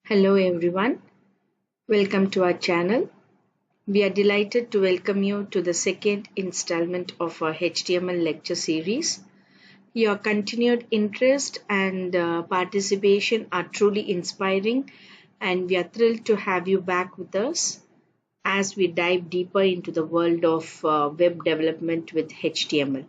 Hello everyone, welcome to our channel. We are delighted to welcome you to the second installment of our HTML lecture series. Your continued interest and participation are truly inspiring, and we are thrilled to have you back with us as we dive deeper into the world of web development with HTML.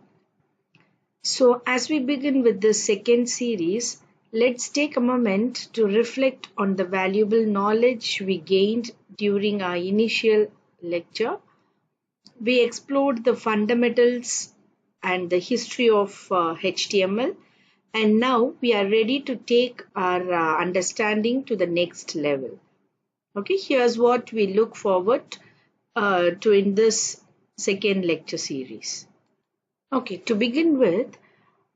So, as we begin with this second series, let's take a moment to reflect on the valuable knowledge we gained during our initial lecture. We explored the fundamentals and the history of HTML, and now we are ready to take our understanding to the next level. Okay, here's what we look forward to in this second lecture series. Okay, to begin with,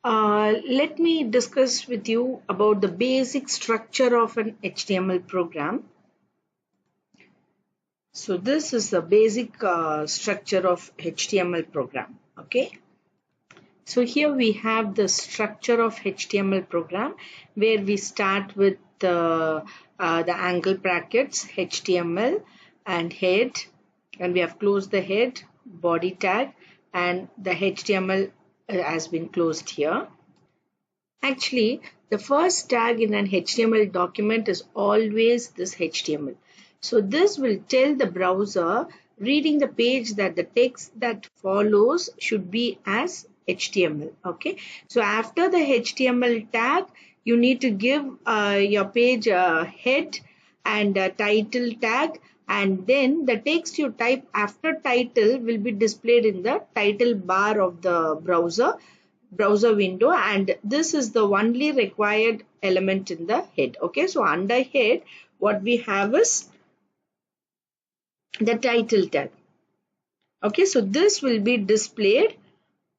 let me discuss with you about the basic structure of an HTML program. So this is the basic structure of HTML program. Okay. So here we have the structure of HTML program where we start with the angle brackets, HTML and head, and we have closed the head, body tag, and the HTML has been closed here. Actually, the first tag in an HTML document is always this HTML. So this will tell the browser reading the page that the text that follows should be as HTML. Okay. So after the HTML tag, you need to give your page a head and a title tag, and then the text you type after title will be displayed in the title bar of the browser window, and this is the only required element in the head. Okay, so under head what we have is the title tag. Okay, so this will be displayed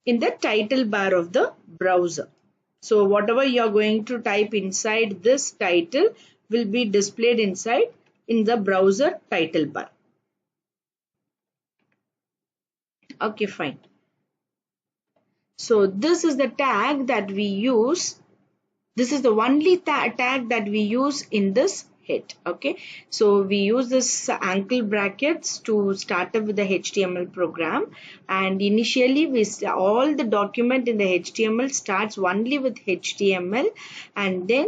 in the title bar of the browser. So whatever you are going to type inside this title will be displayed inside in the browser title bar. Okay, fine. So this is the tag that we use. This is the only tag that we use in this head. Okay, so we use this angle brackets to start up with the HTML program, and initially all the document in the HTML starts only with HTML, and then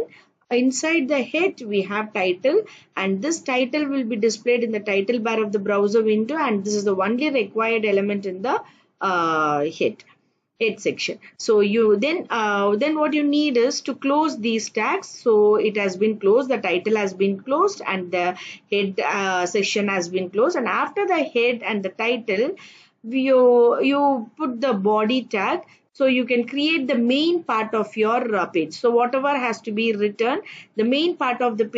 inside the head we have title, and this title will be displayed in the title bar of the browser window, and this is the only required element in the head section. So you then what you need is to close these tags. So it has been closed, the title has been closed, and the head section has been closed, and after the head and the title you put the body tag, so you can create the main part of your page. So whatever has to be written, the main part of the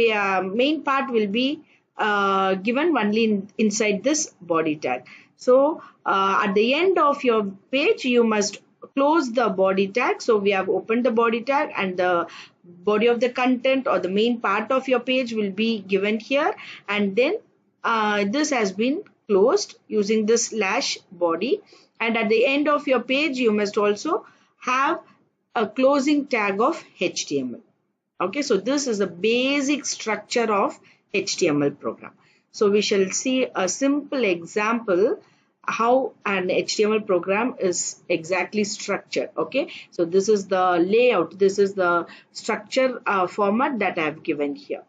main part will be given only inside this body tag. So at the end of your page you must close the body tag. So we have opened the body tag, and the body of the content or the main part of your page will be given here, and then this has been closed using this slash body, and at the end of your page you must also have a closing tag of HTML. Okay, so this is the basic structure of HTML program. So we shall see a simple example how an HTML program is exactly structured. Okay, so this is the layout, this is the structure format that I have given here.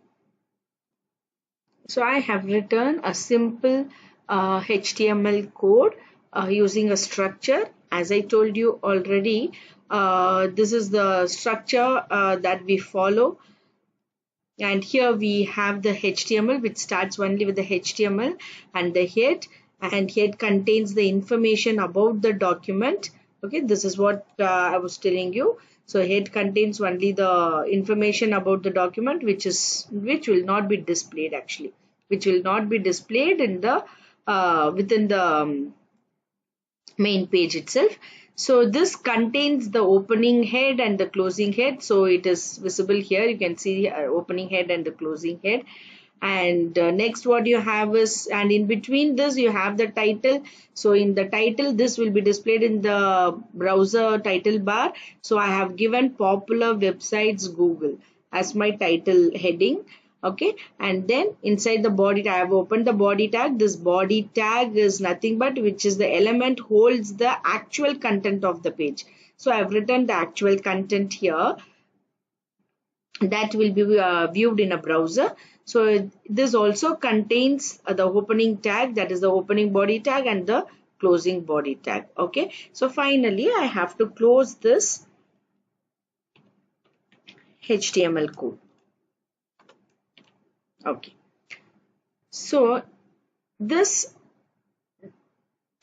So I have written a simple HTML code using a structure. As I told you already, this is the structure that we follow. And here we have the HTML, which starts only with the HTML and the head, and head contains the information about the document. Okay, this is what I was telling you. So head contains only the information about the document, which will not be displayed actually, which will not be displayed in the within the main page itself. So this contains the opening head and the closing head. So it is visible here. You can see opening head and the closing head. And next what you have is, and in between this you have the title. So in the title, this will be displayed in the browser title bar. So I have given popular websites Google as my title heading. Okay, and then inside the body tag, I have opened the body tag. This body tag is nothing but which is the element holds the actual content of the page. So I have written the actual content here that will be viewed in a browser. So this also contains the opening tag, that is the opening body tag, and the closing body tag. Okay, so finally I have to close this HTML code. Okay, so this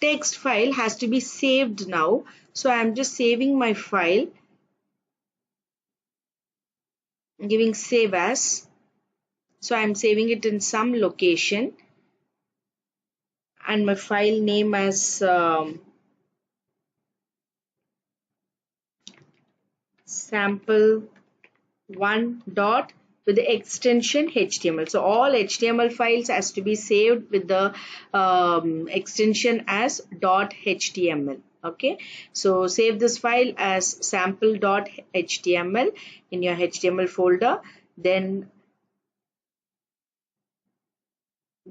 text file has to be saved now. So I am just saving my file, giving save as. So I am saving it in some location, and my file name as sample 1 dot with the extension HTML. So all HTML files has to be saved with the extension as .html. Okay, so save this file as sample.html in your HTML folder, then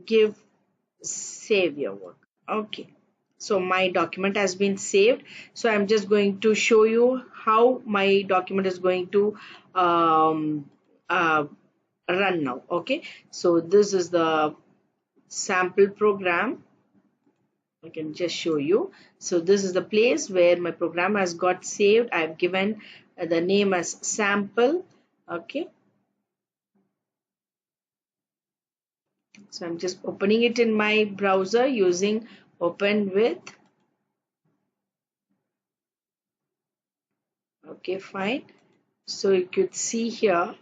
give save your work. Okay, so my document has been saved. So I'm just going to show you how my document is going to run now. Okay, so this is the sample program. I can just show you. So this is the place where my program has got saved. I've given the name as sample. Okay, so I'm just opening it in my browser using open with. Okay, fine. So you could see here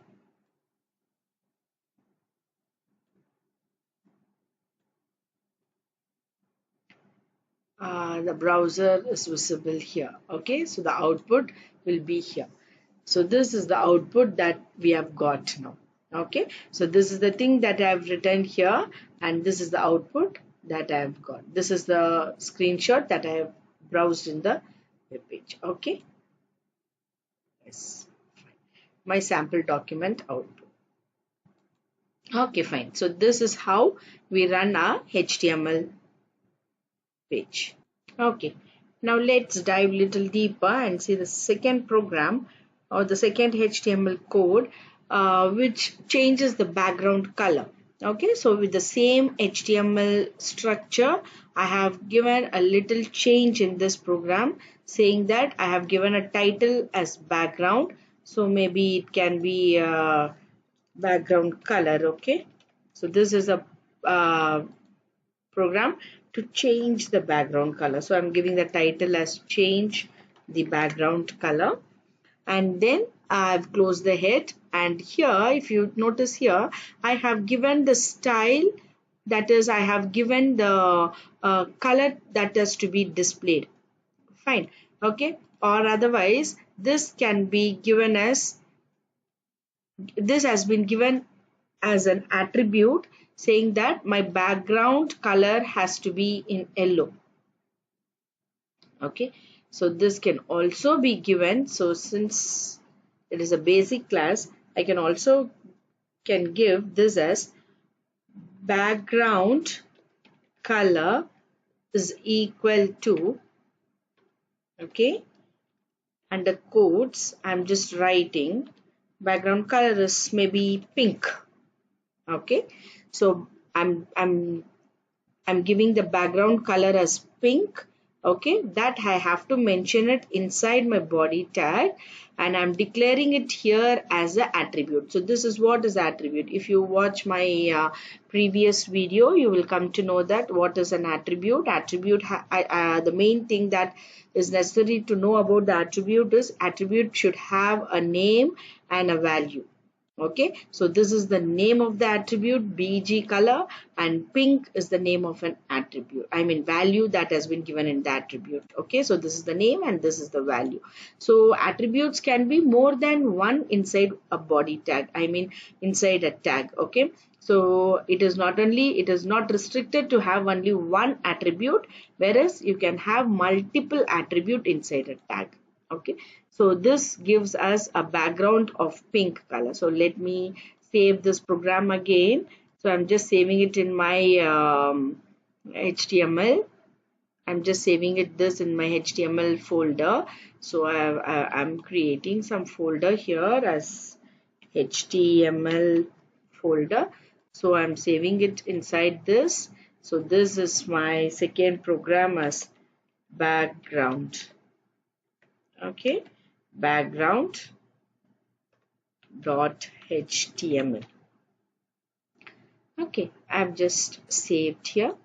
the browser is visible here. Okay, so the output will be here. So this is the output that we have got now. Okay, so this is the thing that I have written here, and this is the output that I have got. This is the screenshot that I have browsed in the web page. Okay, yes, my sample document output. Okay, fine. So this is how we run our HTML page. Okay, now let's dive a little deeper and see the second program or the second HTML code which changes the background color. Okay, so with the same HTML structure, I have given a little change in this program, saying that I have given a title as background. So maybe it can be background color. Okay, so this is a program to change the background color. So I'm giving the title as change the background color, and then I've closed the head, and here if you notice here I have given the style, that is I have given the color that is to be displayed. Fine. Okay, or otherwise this can be given as, this has been given as an attribute, saying that my background color has to be in yellow. Okay, so this can also be given. So since it is a basic class, I can also give this as background color is equal to, okay, under quotes I'm just writing background color is maybe pink. Okay, so I'm giving the background color as pink. Okay, that I have to mention it inside my body tag, and I'm declaring it here as an attribute. So this is what is attribute. If you watch my previous video, you will come to know that what is an attribute. Attribute, the main thing that is necessary to know about the attribute is attribute should have a name and a value. Okay, so this is the name of the attribute, bg color, and pink is the name of an attribute, I mean value that has been given in the attribute. Okay, so this is the name and this is the value. So attributes can be more than one inside a body tag, I mean inside a tag. Okay, so it is not restricted to have only one attribute, whereas you can have multiple attribute inside a tag. Okay, so this gives us a background of pink color. So let me save this program again. So I'm just saving it in my HTML. I'm just saving this in my HTML folder. So I'm creating some folder here as HTML folder. So I'm saving it inside this. So this is my second program as background. Okay, background dot HTML. Okay, I've just saved here.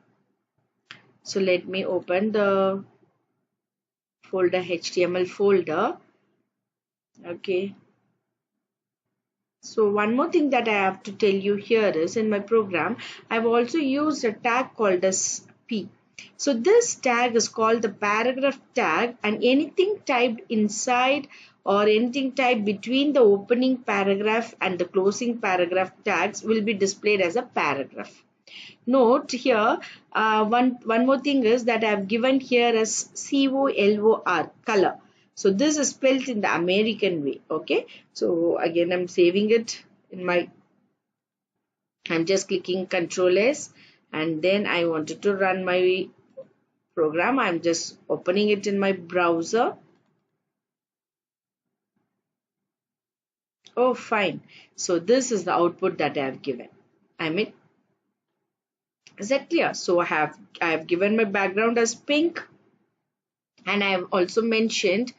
So let me open the folder HTML folder. Okay. So one more thing that I have to tell you here is in my program, I've also used a tag called as P. So this tag is called the paragraph tag, and anything typed inside or anything typed between the opening paragraph and the closing paragraph tags will be displayed as a paragraph. Note here, one more thing is that I have given here as COLOR, color. So this is spelled in the American way. Okay. So again, I'm saving it in my. I'm just clicking Control S, and then I wanted to run my program. I'm just opening it in my browser. Oh, fine. So this is the output that I have given. Is that clear? So I have given my background as pink, and I have also mentioned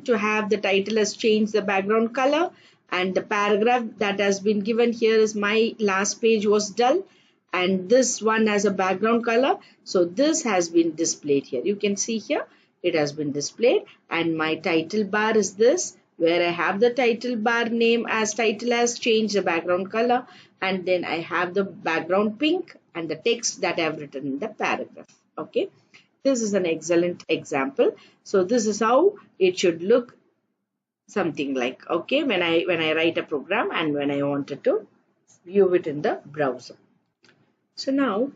to have the title as change the background color, and the paragraph that has been given here is my last page was dull, and this one has a background color. So this has been displayed here. You can see here it has been displayed, and my title bar is this, where I have the title bar name as title as change the background color, and then I have the background pink and the text that I have written in the paragraph. Okay, this is an excellent example. So this is how it should look, something like, okay, when I write a program and when I wanted to view it in the browser. So now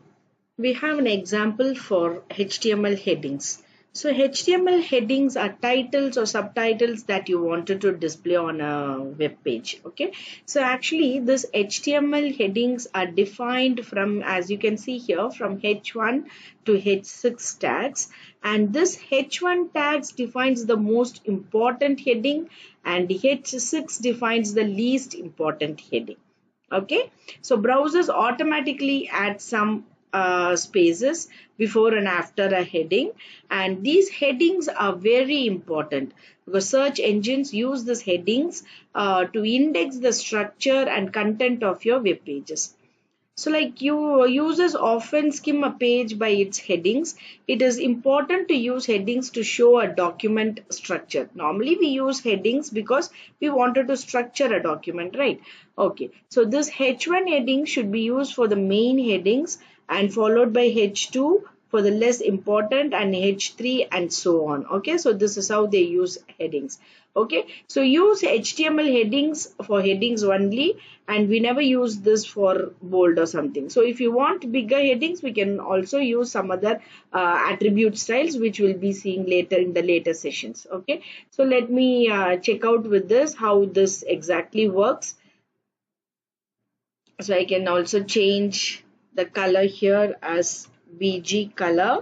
we have an example for HTML headings. So HTML headings are titles or subtitles that you wanted to display on a web page. Okay. So actually this HTML headings are defined from, as you can see here, from H1 to H6 tags. And this H1 tags defines the most important heading, and H6 defines the least important heading. Okay. So browsers automatically add some spaces before and after a heading, and these headings are very important because search engines use these headings to index the structure and content of your web pages. So like users often skim a page by its headings. It is important to use headings to show a document structure. Normally we use headings because we wanted to structure a document, right? Okay, so this H1 heading should be used for the main headings, and followed by H2 for the less important, and H3 and so on. Okay, so this is how they use headings. Okay, so use HTML headings for headings only, and we never use this for bold or something. So if you want bigger headings, we can also use some other attribute styles, which we'll be seeing later in the later sessions. Okay, so let me check out with this how this exactly works. So I can also change the color here as BG color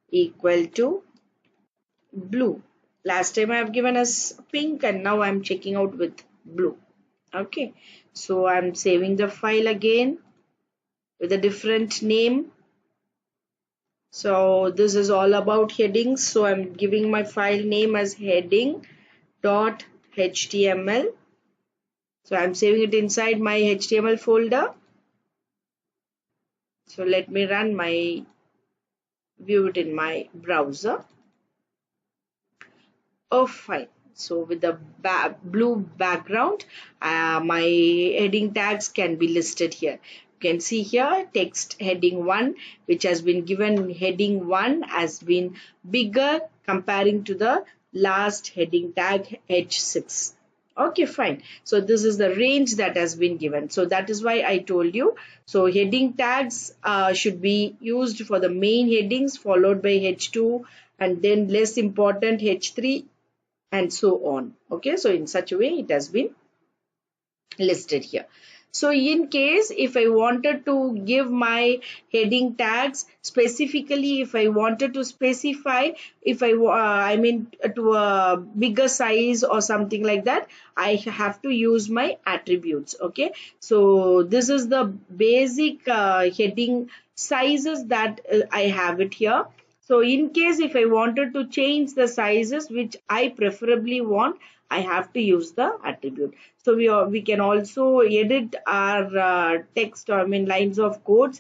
equal to blue. Last time I have given us pink, and now I'm checking out with blue. Okay, so I'm saving the file again with a different name. So this is all about headings. So I'm giving my file name as heading.html. So I'm saving it inside my HTML folder. So let me view it in my browser. Oh, fine. So with the blue background, my heading tags can be listed here. You can see here text heading 1, which has been given heading 1 has been bigger comparing to the last heading tag H6. Okay, fine. So this is the range that has been given. So that is why I told you. So heading tags should be used for the main headings, followed by H2, and then less important H3, and so on. Okay, so in such a way it has been listed here. So in case if I wanted to give my heading tags specifically, if I wanted to specify, if I mean to a bigger size or something like that, I have to use my attributes. Okay, so this is the basic heading sizes that I have it here. So in case if I wanted to change the sizes which I preferably want, I have to use the attribute. So we can also edit our text, or I mean lines of codes,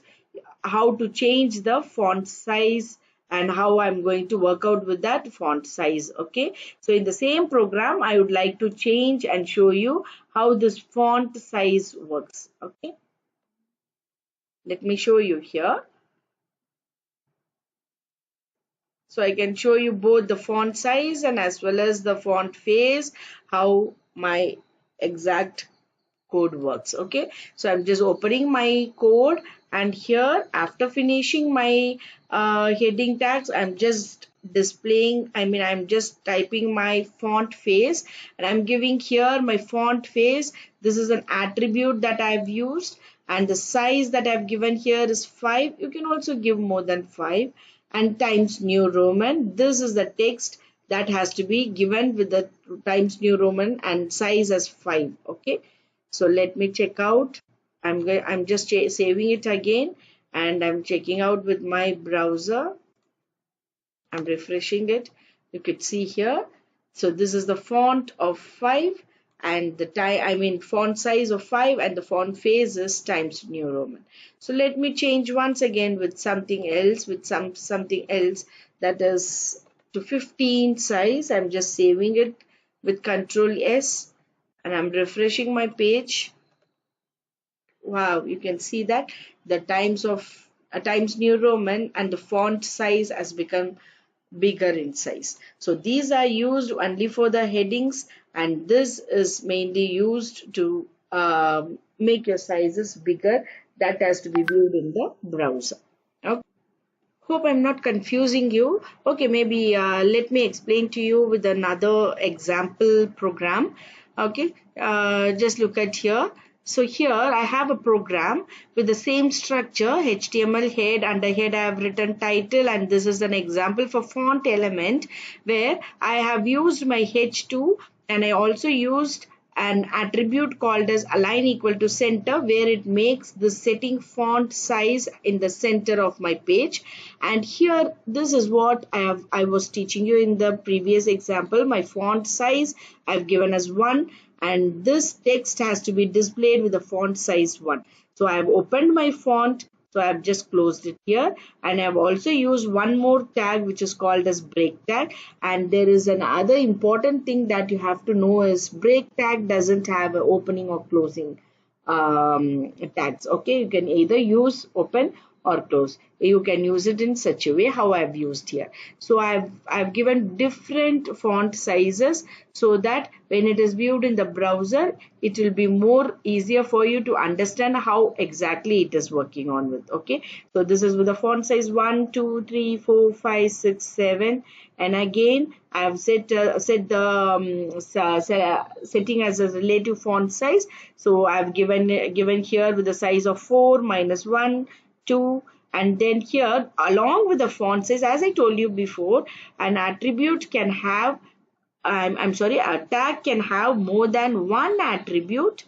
how to change the font size and how I'm going to work out with that font size. Okay, so in the same program I would like to change and show you how this font size works. Okay, let me show you here. So I can show you both the font size and as well as the font face, how my exact code works. Okay, so I'm just opening my code, and here after finishing my heading tags, I'm just displaying, I mean I'm just typing my font face, and I'm giving here my font face. This is an attribute that I've used, and the size that I've given here is 5. You can also give more than 5, and Times New Roman. This is the text that has to be given with the Times New Roman and size as 5. Okay, so let me check out. I'm just saving it again, and I'm checking out with my browser. I'm refreshing it. You could see here. So this is the font of 5, and the font size of 5, and the font face is Times New Roman. So let me change once again with something else, with something else that is to 15 size. I'm just saving it with Control S, and I'm refreshing my page. Wow, you can see that the Times New Roman and the font size has become bigger in size. So these are used only for the headings, and this is mainly used to make your sizes bigger. That has to be viewed in the browser. Okay. Hope I'm not confusing you. Okay, maybe let me explain to you with another example program. Okay, just look at here. So here I have a program with the same structure, HTML head, under head I have written title, and this is an example for font element where I have used my H2, and I also used an attribute called as align equal to center, where it makes the setting font size in the center of my page. And here this is what I was teaching you in the previous example. My font size I've given as 1, and this text has to be displayed with the font size 1. So I have opened my font. So I have just closed it here, and I have also used one more tag which is called as break tag. And there is another important thing that you have to know is break tag doesn't have an opening or closing tags. Okay, you can either use open or close. You can use it in such a way how I've used here. So I've given different font sizes so that when it is viewed in the browser, it will be more easier for you to understand how exactly it is working on with. Okay, so this is with the font size 1, 2, 3, 4, 5, 6, 7, and again I have set the setting as a relative font size. So I've given here with the size of 4 minus 1, 2, and then here along with the font size, as I told you before, an attribute can have I'm sorry, a tag can have more than one attribute.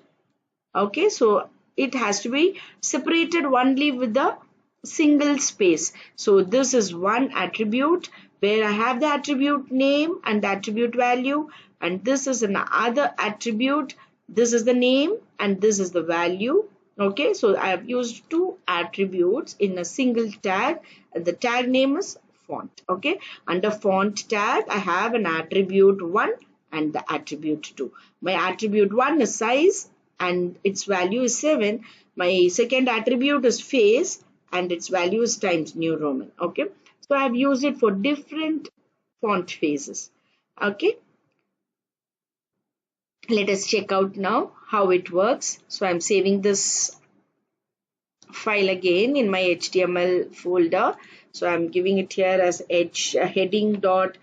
Okay, so it has to be separated only with the single space. So this is one attribute where I have the attribute name and the attribute value, and this is another attribute. This is the name and this is the value. Okay, so I have used two attributes in a single tag, and the tag name is font. Okay, under font tag I have an attribute 1 and the attribute 2. My attribute 1 is size and its value is 7. My second attribute is face and its value is Times New Roman. Okay, so I have used it for different font phases. Okay, let us check out now how it works. So I'm saving this file again in my HTML folder. So I'm giving it here as heading.html.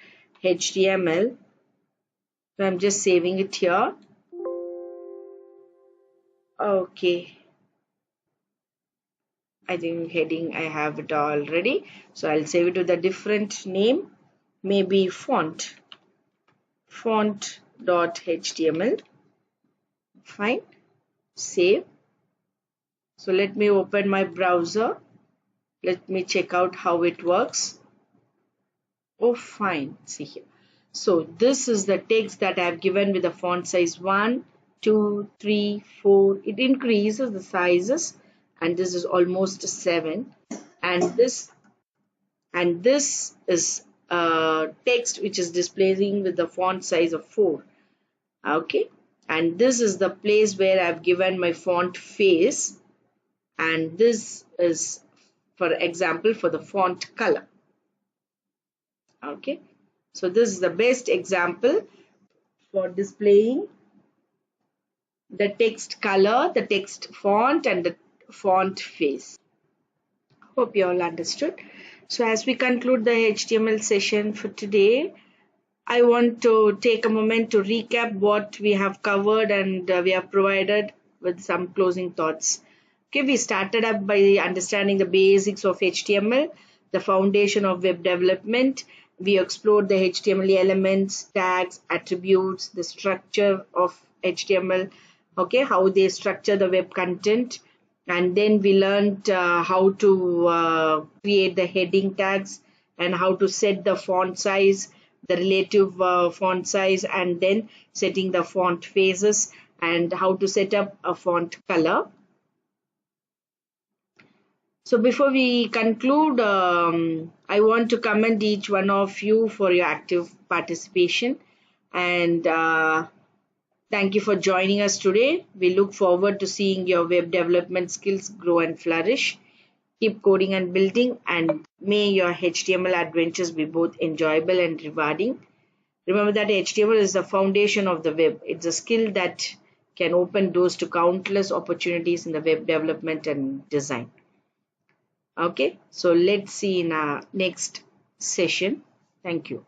So I'm just saving it here. Okay, I think heading I have it already. So I'll save it with a different name, maybe font.html. Fine, save. So let me open my browser. Let me check out how it works. Oh, fine. See here. So this is the text that I have given with the font size 1, 2, 3, 4. It increases the sizes, and this is almost 7. And this is text which is displaying with the font size of 4. Okay. And this is the place where I've given my font face. And this is, for example, for the font color. Okay. So this is the best example for displaying the text color, the text font, and the font face. Hope you all understood. So as we conclude the HTML session for today, I want to take a moment to recap what we have covered, and we have provided with some closing thoughts. Okay, we started up by understanding the basics of HTML, the foundation of web development. We explored the HTML elements, tags, attributes, the structure of HTML, okay, how they structure the web content. And then we learned how to create the heading tags and how to set the font size, the relative font size, and then setting the font faces, and how to set up a font color. So before we conclude, I want to commend each one of you for your active participation, and thank you for joining us today. We look forward to seeing your web development skills grow and flourish. Keep coding and building, and may your HTML adventures be both enjoyable and rewarding. Remember that HTML is the foundation of the web. It's a skill that can open doors to countless opportunities in the web development and design. Okay, so let's see in our next session. Thank you.